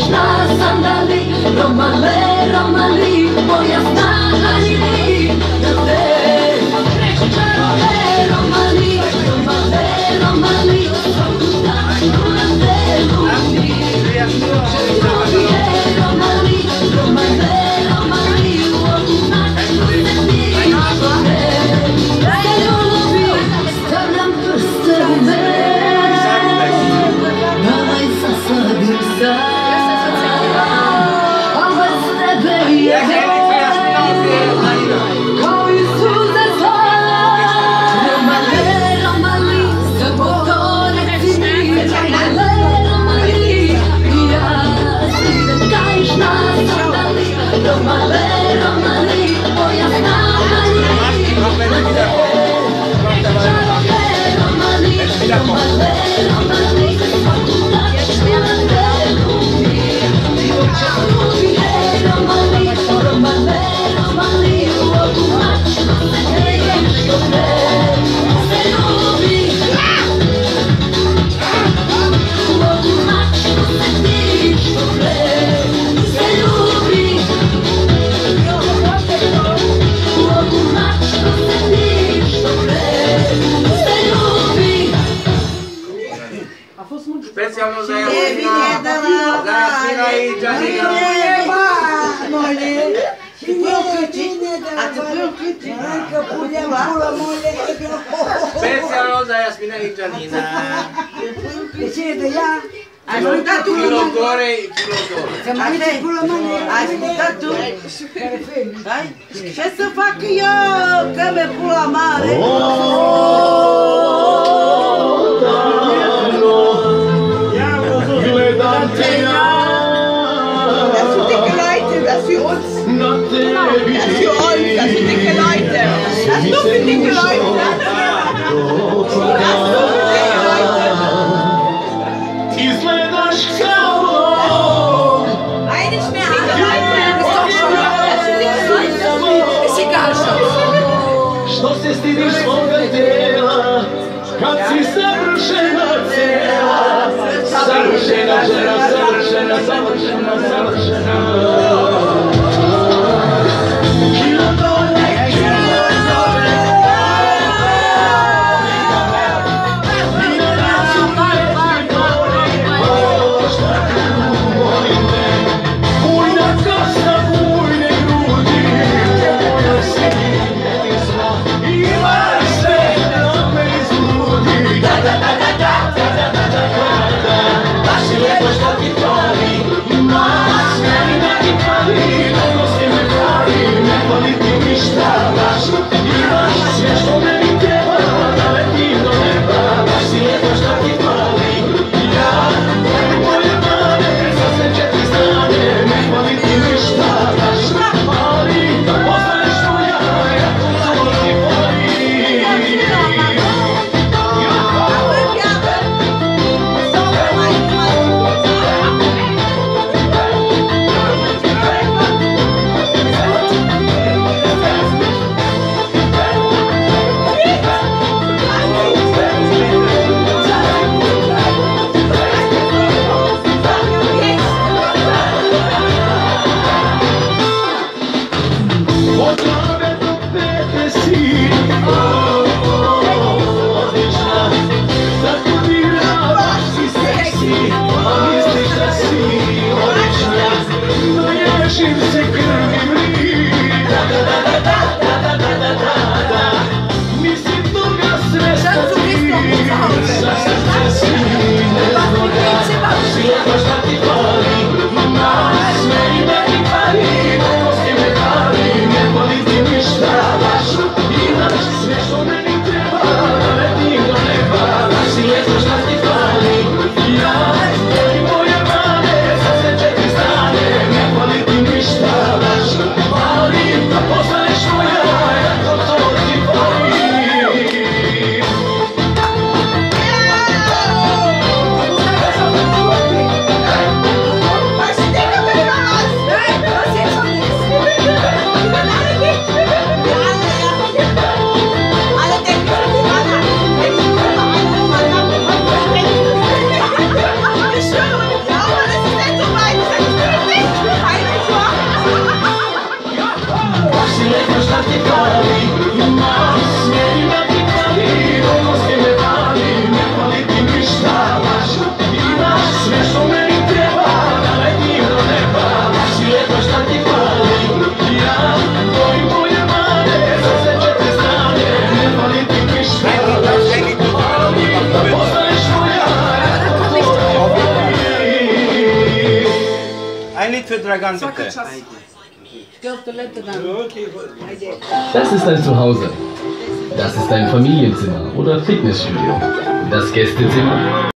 Tajna sandali, Romale, Romali, moja snaga živi na te. Romali, Romale, Romali, svaku danu na te ludi. Romali, Romale, Romali, u ovu našu se ti žure. Se ljubi, stavljam prste u me, davaj sasadim sad, a bez tebe je kao i suze zla. Romale, Romali, samo to reci mi, Romale, Romali, ja idem tajna sandali, Romale, Romali, moja snaga živi na te. Romali, Romale, Romali, svaku tačku na te ludi. Romali, Romale, Romali, u ovu našu se ti žure. Se ljubi, u ovu našu se ti žure. Se ljubi, u ovu našu se ti žure. Se ljubi. Specijalno za Jasmina i Đanina. Specijalno za Jasmina i Đanina. Kilo gore i kilo dole. Ascolta tu. Dai, che se fa che io che me pula mare. Das sind dicke Leute, das ist für uns. Das ist für uns, das sind dicke Leute. Das ist nur für dicke Leute. Das ist nur für dicke Leute. Izgledaš kao Ajde mehr dicke Leute, ist doch schon mal. Das sind dicke Leute. Ist egal schon. što se stidiš svoga tela, kad si savršena cijela, savršena žena, savršena, savršena, savršena. Kilo dole, kilo dole, Proszę Dragankę te. Das ist dein Zuhause. Das ist dein Familienzimmer oder Fitnessstudio. Das Gästezimmer